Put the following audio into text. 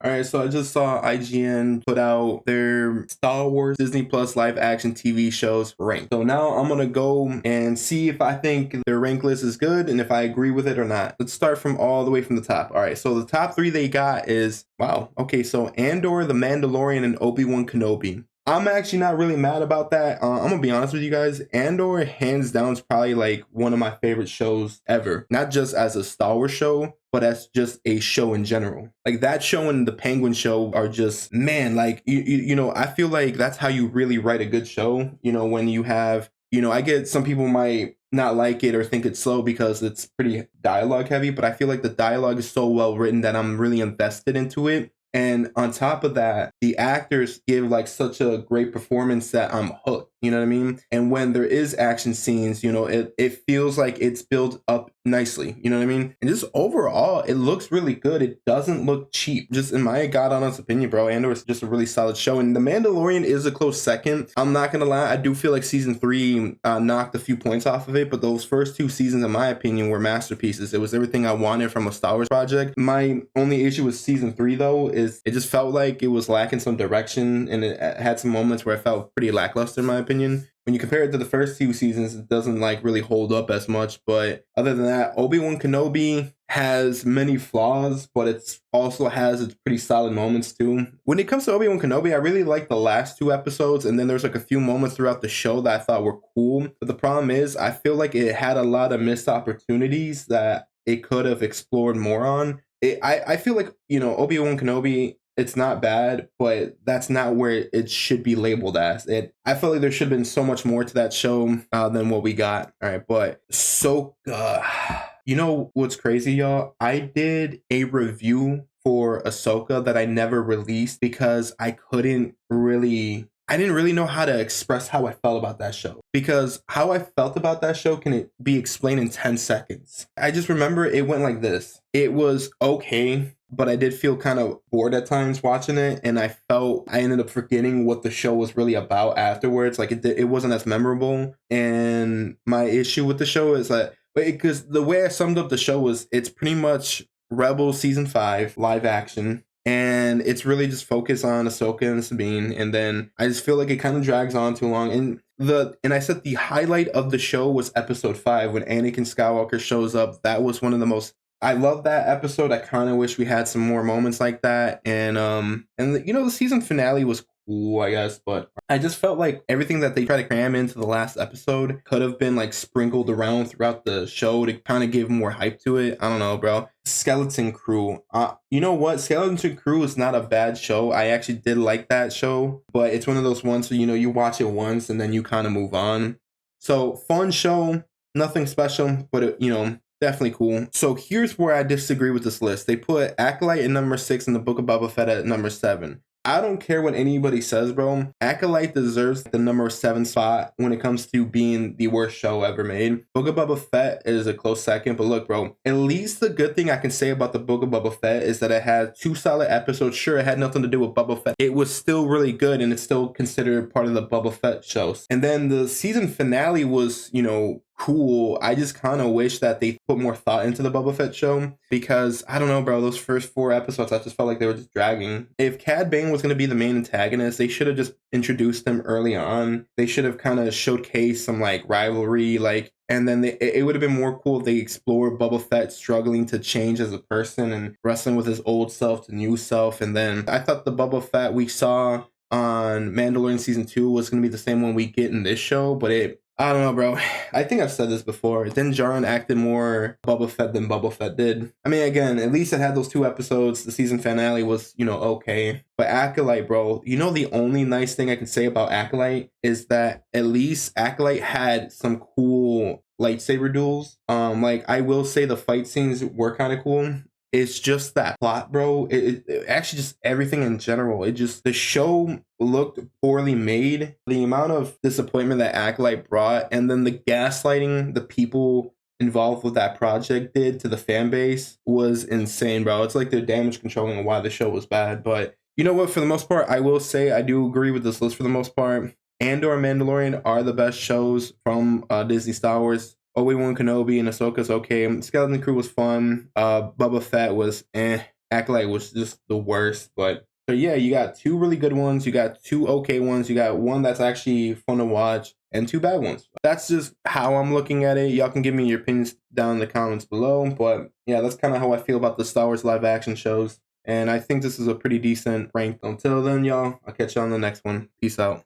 All right, so I just saw IGN put out their Star Wars Disney Plus live action TV shows rank. So now I'm gonna go and see if I think their rank list is good and if I agree with it or not. Let's start from all the way from the top. All right, so the top three they got is wow. Okay, so Andor, The Mandalorian, and Obi-Wan Kenobi. I'm actually not really mad about that. I'm gonna be honest with you guys. Andor, hands down, is probably like one of my favorite shows ever. Not just as a Star Wars show, but as just a show in general. Like that show and the Penguin show are just, man, like, you know, I feel like that's how you really write a good show. You know, when you have, you know, I get some people might not like it or think it's slow because it's pretty dialogue heavy, but I feel like the dialogue is so well written that I'm really invested into it. And on top of that, the actors give like such a great performance that I'm hooked. You know what I mean? And when there is action scenes, you know, it feels like it's built up nicely. You know what I mean? And just overall, it looks really good. It doesn't look cheap. Just in my god honest opinion, bro, Andor is just a really solid show. And The Mandalorian is a close second. I'm not gonna lie, I do feel like season 3 knocked a few points off of it, but those first 2 seasons, in my opinion, were masterpieces. It was everything I wanted from a Star Wars project. My only issue with season 3 though is it just felt like it was lacking some direction, and it had some moments where I felt pretty lackluster in my opinion. When you compare it to the first 2 seasons, it doesn't like really hold up as much. But other than that, Obi-Wan Kenobi has many flaws, but it's also has its pretty solid moments too. When it comes to Obi-Wan Kenobi, I really like the last 2 episodes, and then there's like a few moments throughout the show that I thought were cool. But the problem is, I feel like it had a lot of missed opportunities that it could have explored more on. I feel like, you know, Obi-Wan Kenobi, it's not bad, but that's not where it should be labeled as. I feel like there should have been so much more to that show than what we got. All right, but Ahsoka. You know what's crazy, y'all? I did a review for Ahsoka that I never released because I didn't really know how to express how I felt about that show. Because how I felt about that show can be explained in 10 seconds. I just remember it went like this. It was okay, but I did feel kind of bored at times watching it, and I ended up forgetting what the show was really about afterwards. Like it wasn't as memorable. And my issue with the show is that, because the way I summed up the show was, it's pretty much Rebels season 5 live action, and it's really just focused on Ahsoka and Sabine. And then I just feel like it kind of drags on too long. And I said the highlight of the show was episode 5 when Anakin Skywalker shows up. That was one of the most, I love that episode. I kind of wish we had some more moments like that. And you know, the season finale was cool, I guess, but I just felt like everything that they tried to cram into the last episode could have been like sprinkled around throughout the show to kind of give more hype to it. I don't know, bro. Skeleton Crew. You know what? Skeleton Crew is not a bad show. I actually did like that show, but it's one of those ones where, you know, you watch it once and then you kind of move on. So fun show, nothing special, but you know, definitely cool. So here's where I disagree with this list. They put Acolyte at number 6 and the Book of Boba Fett at number 7. I don't care what anybody says, bro. Acolyte deserves the number 7 spot when it comes to being the worst show ever made. Book of Boba Fett is a close second, but look, bro, at least the good thing I can say about the Book of Boba Fett is that it had 2 solid episodes. Sure, it had nothing to do with Boba Fett. It was still really good, and it's still considered part of the Boba Fett shows. And then the season finale was, you know, cool. I just kind of wish that they put more thought into the Boba Fett show, because I don't know, bro, those first 4 episodes I just felt like they were just dragging. If Cad Bane was going to be the main antagonist, they should have just introduced him early on. They should have kind of showcased some like rivalry, like, and then it would have been more cool if they explored Boba Fett struggling to change as a person and wrestling with his old self to new self. And then I thought the Boba Fett we saw on Mandalorian season 2 was going to be the same one we get in this show, but I don't know, bro. I think I've said this before. Din Djarin acted more Boba Fett than Boba Fett did. I mean, again, at least it had those 2 episodes. The season finale was, you know, okay. But Acolyte, bro, you know, the only nice thing I can say about Acolyte is that at least Acolyte had some cool lightsaber duels. Like, I will say the fight scenes were kind of cool. It's just that plot, bro. It actually just everything in general. The show looked poorly made. The amount of disappointment that Acolyte brought, and then the gaslighting the people involved with that project did to the fan base was insane, bro. It's like they're damage controlling why the show was bad. But you know what? For the most part, I will say I do agree with this list for the most part. Andor and Mandalorian are the best shows from Disney Star Wars. Obi-Wan Kenobi and Ahsoka's okay. Skeleton Crew was fun. Boba Fett was eh. Acolyte was just the worst. But so yeah, you got two really good ones, you got two okay ones, you got one that's actually fun to watch, and two bad ones. That's just how I'm looking at it. Y'all can give me your opinions down in the comments below. But yeah, that's kind of how I feel about the Star Wars live action shows. And I think this is a pretty decent rank. Until then, y'all, I'll catch you on the next one. Peace out.